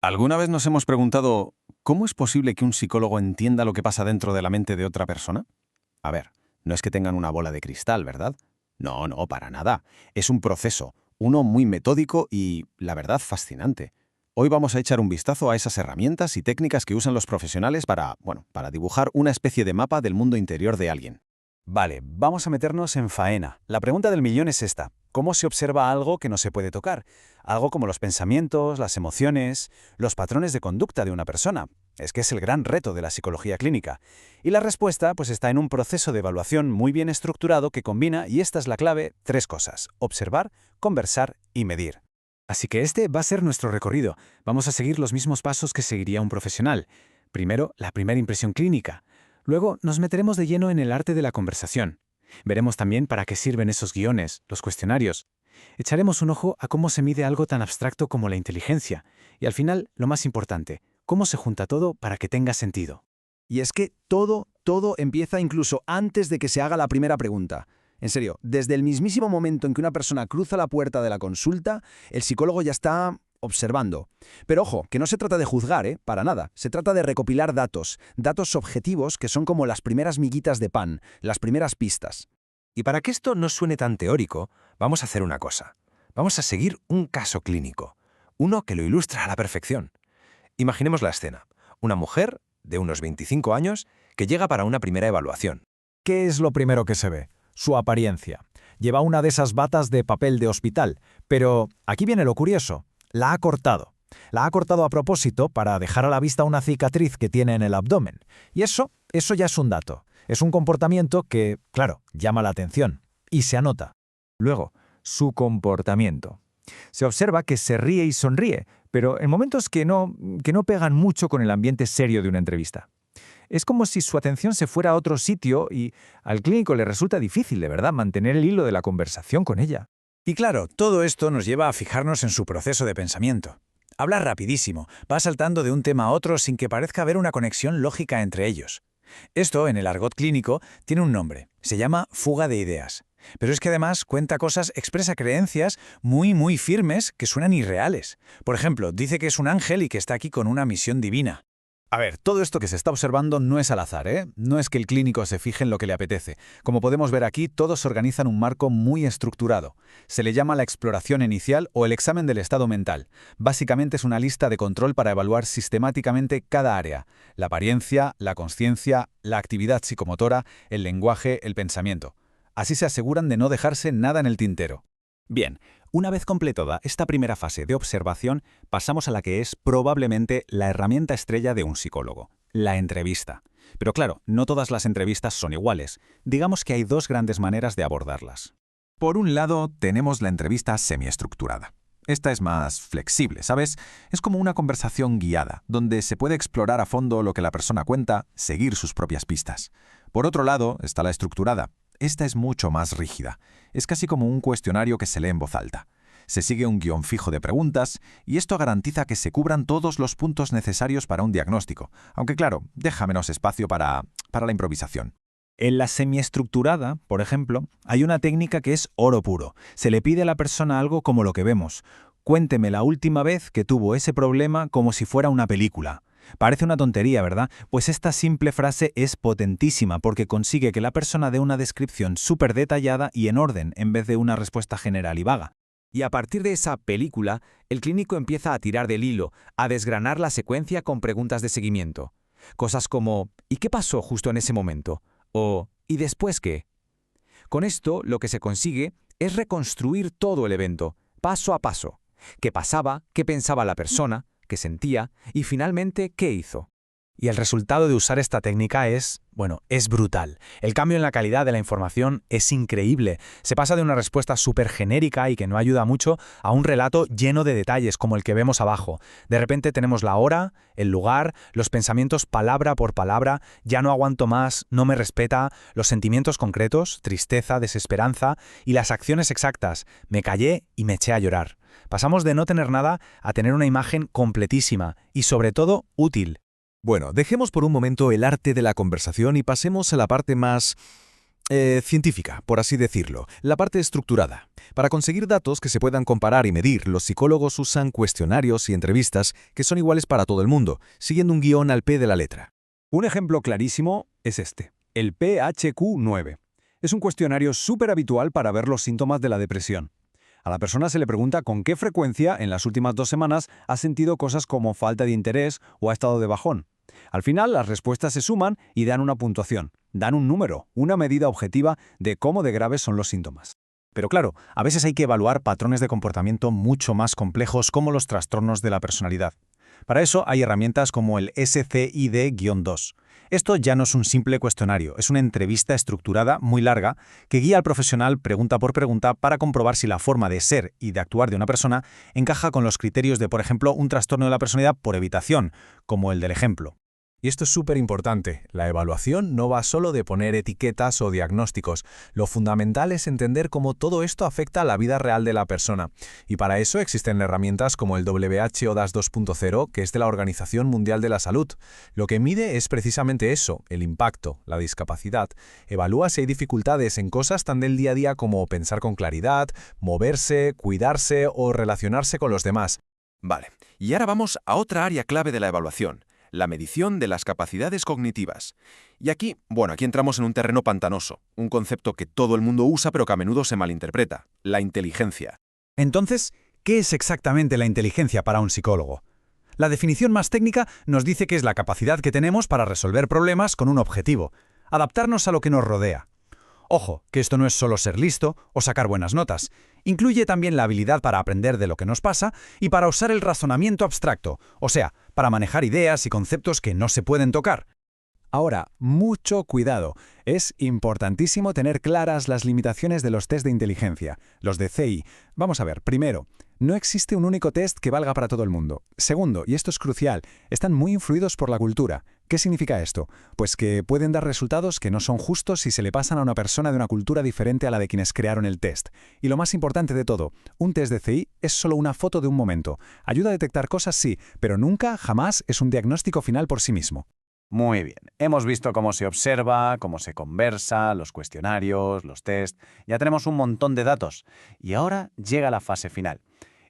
¿Alguna vez nos hemos preguntado cómo es posible que un psicólogo entienda lo que pasa dentro de la mente de otra persona? A ver, no es que tengan una bola de cristal, ¿verdad? No, no, para nada. Es un proceso, uno muy metódico y, la verdad, fascinante. Hoy vamos a echar un vistazo a esas herramientas y técnicas que usan los profesionales para dibujar una especie de mapa del mundo interior de alguien. Vale, vamos a meternos en faena. La pregunta del millón es esta. ¿Cómo se observa algo que no se puede tocar? Algo como los pensamientos, las emociones, los patrones de conducta de una persona. Es que es el gran reto de la psicología clínica. Y la respuesta pues está en un proceso de evaluación muy bien estructurado que combina, y esta es la clave, tres cosas: observar, conversar y medir. Así que este va a ser nuestro recorrido. Vamos a seguir los mismos pasos que seguiría un profesional. Primero, la primera impresión clínica. Luego, nos meteremos de lleno en el arte de la conversación. Veremos también para qué sirven esos guiones, los cuestionarios. Echaremos un ojo a cómo se mide algo tan abstracto como la inteligencia. Y al final, lo más importante, cómo se junta todo para que tenga sentido. Y es que todo empieza incluso antes de que se haga la primera pregunta. En serio, desde el mismísimo momento en que una persona cruza la puerta de la consulta, el psicólogo ya está observando. Pero ojo, que no se trata de juzgar, para nada. Se trata de recopilar datos objetivos que son como las primeras miguitas de pan, las primeras pistas. Y para que esto no suene tan teórico, vamos a hacer una cosa. Vamos a seguir un caso clínico, uno que lo ilustra a la perfección. Imaginemos la escena. Una mujer de unos 25 años que llega para una primera evaluación. ¿Qué es lo primero que se ve? Su apariencia. Lleva una de esas batas de papel de hospital, pero aquí viene lo curioso. La ha cortado. La ha cortado a propósito para dejar a la vista una cicatriz que tiene en el abdomen. Y eso ya es un dato. Es un comportamiento que, claro, llama la atención. Y se anota. Luego, su comportamiento. Se observa que se ríe y sonríe, pero en momentos que no pegan mucho con el ambiente serio de una entrevista. Es como si su atención se fuera a otro sitio y al clínico le resulta difícil, de verdad, mantener el hilo de la conversación con ella. Y claro, todo esto nos lleva a fijarnos en su proceso de pensamiento. Habla rapidísimo, va saltando de un tema a otro sin que parezca haber una conexión lógica entre ellos. Esto, en el argot clínico, tiene un nombre. Se llama fuga de ideas. Pero es que además expresa creencias muy firmes que suenan irreales. Por ejemplo, dice que es un ángel y que está aquí con una misión divina. A ver, todo esto que se está observando no es al azar, ¿eh? No es que el clínico se fije en lo que le apetece. Como podemos ver aquí, todos se organizan un marco muy estructurado. Se le llama la exploración inicial o el examen del estado mental. Básicamente es una lista de control para evaluar sistemáticamente cada área: la apariencia, la consciencia, la actividad psicomotora, el lenguaje, el pensamiento. Así se aseguran de no dejarse nada en el tintero. Bien, una vez completada esta primera fase de observación, pasamos a la que es probablemente la herramienta estrella de un psicólogo: la entrevista. Pero claro, no todas las entrevistas son iguales. Digamos que hay dos grandes maneras de abordarlas. Por un lado, tenemos la entrevista semiestructurada. Esta es más flexible, ¿sabes? Es como una conversación guiada, donde se puede explorar a fondo lo que la persona cuenta, seguir sus propias pistas. Por otro lado, está la estructurada. Esta es mucho más rígida. Es casi como un cuestionario que se lee en voz alta. Se sigue un guión fijo de preguntas y esto garantiza que se cubran todos los puntos necesarios para un diagnóstico, aunque claro, deja menos espacio para la improvisación. En la semiestructurada, por ejemplo, hay una técnica que es oro puro. Se le pide a la persona algo como lo que vemos. Cuénteme la última vez que tuvo ese problema, como si fuera una película. Parece una tontería, ¿verdad? Pues esta simple frase es potentísima porque consigue que la persona dé una descripción súper detallada y en orden, en vez de una respuesta general y vaga. Y a partir de esa película, el clínico empieza a tirar del hilo, a desgranar la secuencia con preguntas de seguimiento. Cosas como ¿y qué pasó justo en ese momento? O ¿y después qué? Con esto, lo que se consigue es reconstruir todo el evento, paso a paso. ¿Qué pasaba? ¿Qué pensaba la persona? ¿Qué sentía? Y finalmente, ¿qué hizo? Y el resultado de usar esta técnica es brutal. El cambio en la calidad de la información es increíble. Se pasa de una respuesta súper genérica y que no ayuda mucho a un relato lleno de detalles como el que vemos abajo. De repente tenemos la hora, el lugar, los pensamientos palabra por palabra: ya no aguanto más, no me respeta, los sentimientos concretos, tristeza, desesperanza, y las acciones exactas: me callé y me eché a llorar. Pasamos de no tener nada a tener una imagen completísima y sobre todo útil. Bueno, dejemos por un momento el arte de la conversación y pasemos a la parte más Científica, por así decirlo, la parte estructurada. Para conseguir datos que se puedan comparar y medir, los psicólogos usan cuestionarios y entrevistas que son iguales para todo el mundo, siguiendo un guión al pie de la letra. Un ejemplo clarísimo es este, el PHQ-9. Es un cuestionario súper habitual para ver los síntomas de la depresión. A la persona se le pregunta con qué frecuencia en las últimas 2 semanas ha sentido cosas como falta de interés o ha estado de bajón. Al final, las respuestas se suman y dan una puntuación, dan un número, una medida objetiva de cómo de graves son los síntomas. Pero claro, a veces hay que evaluar patrones de comportamiento mucho más complejos como los trastornos de la personalidad. Para eso hay herramientas como el SCID-2. Esto ya no es un simple cuestionario, es una entrevista estructurada muy larga que guía al profesional pregunta por pregunta para comprobar si la forma de ser y de actuar de una persona encaja con los criterios de, por ejemplo, un trastorno de la personalidad por evitación, como el del ejemplo. Y esto es súper importante. La evaluación no va solo de poner etiquetas o diagnósticos. Lo fundamental es entender cómo todo esto afecta a la vida real de la persona. Y para eso existen herramientas como el WHO DAS 2.0, que es de la Organización Mundial de la Salud. Lo que mide es precisamente eso, el impacto, la discapacidad. Evalúa si hay dificultades en cosas tan del día a día como pensar con claridad, moverse, cuidarse o relacionarse con los demás. Vale, y ahora vamos a otra área clave de la evaluación. La medición de las capacidades cognitivas. Y aquí entramos en un terreno pantanoso, un concepto que todo el mundo usa pero que a menudo se malinterpreta, la inteligencia. Entonces, ¿qué es exactamente la inteligencia para un psicólogo? La definición más técnica nos dice que es la capacidad que tenemos para resolver problemas con un objetivo, adaptarnos a lo que nos rodea. Ojo, que esto no es solo ser listo o sacar buenas notas. Incluye también la habilidad para aprender de lo que nos pasa y para usar el razonamiento abstracto, o sea, para manejar ideas y conceptos que no se pueden tocar. Ahora, mucho cuidado. Es importantísimo tener claras las limitaciones de los test de inteligencia, los de CI. Vamos a ver, primero, no existe un único test que valga para todo el mundo. Segundo, y esto es crucial, están muy influidos por la cultura. ¿Qué significa esto? Pues que pueden dar resultados que no son justos si se le pasan a una persona de una cultura diferente a la de quienes crearon el test. Y lo más importante de todo, un test de CI es solo una foto de un momento. Ayuda a detectar cosas, sí, pero nunca, jamás es un diagnóstico final por sí mismo. Muy bien, hemos visto cómo se observa, cómo se conversa, los cuestionarios, los test. Ya tenemos un montón de datos. Y ahora llega la fase final.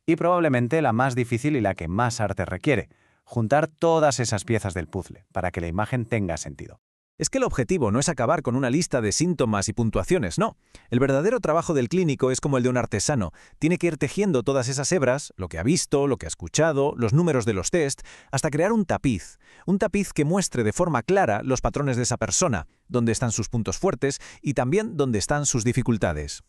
Y probablemente la más difícil y la que más arte requiere. Juntar todas esas piezas del puzzle para que la imagen tenga sentido. Es que el objetivo no es acabar con una lista de síntomas y puntuaciones, no. El verdadero trabajo del clínico es como el de un artesano. Tiene que ir tejiendo todas esas hebras, lo que ha visto, lo que ha escuchado, los números de los test, hasta crear un tapiz. Un tapiz que muestre de forma clara los patrones de esa persona, dónde están sus puntos fuertes y también dónde están sus dificultades.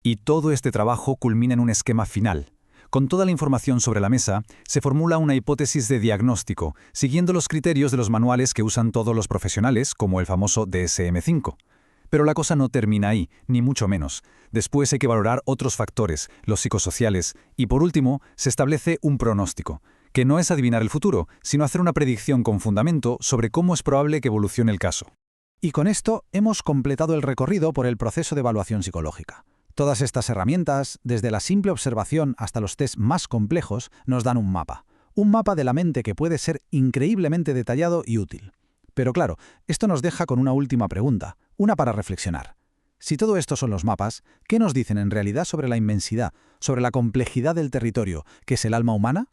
Y todo este trabajo culmina en un esquema final. Con toda la información sobre la mesa, se formula una hipótesis de diagnóstico, siguiendo los criterios de los manuales que usan todos los profesionales, como el famoso DSM-5. Pero la cosa no termina ahí, ni mucho menos. Después hay que valorar otros factores, los psicosociales, y por último, se establece un pronóstico, que no es adivinar el futuro, sino hacer una predicción con fundamento sobre cómo es probable que evolucione el caso. Y con esto hemos completado el recorrido por el proceso de evaluación psicológica. Todas estas herramientas, desde la simple observación hasta los test más complejos, nos dan un mapa. Un mapa de la mente que puede ser increíblemente detallado y útil. Pero claro, esto nos deja con una última pregunta, una para reflexionar. Si todo esto son los mapas, ¿qué nos dicen en realidad sobre la inmensidad, sobre la complejidad del territorio, que es el alma humana?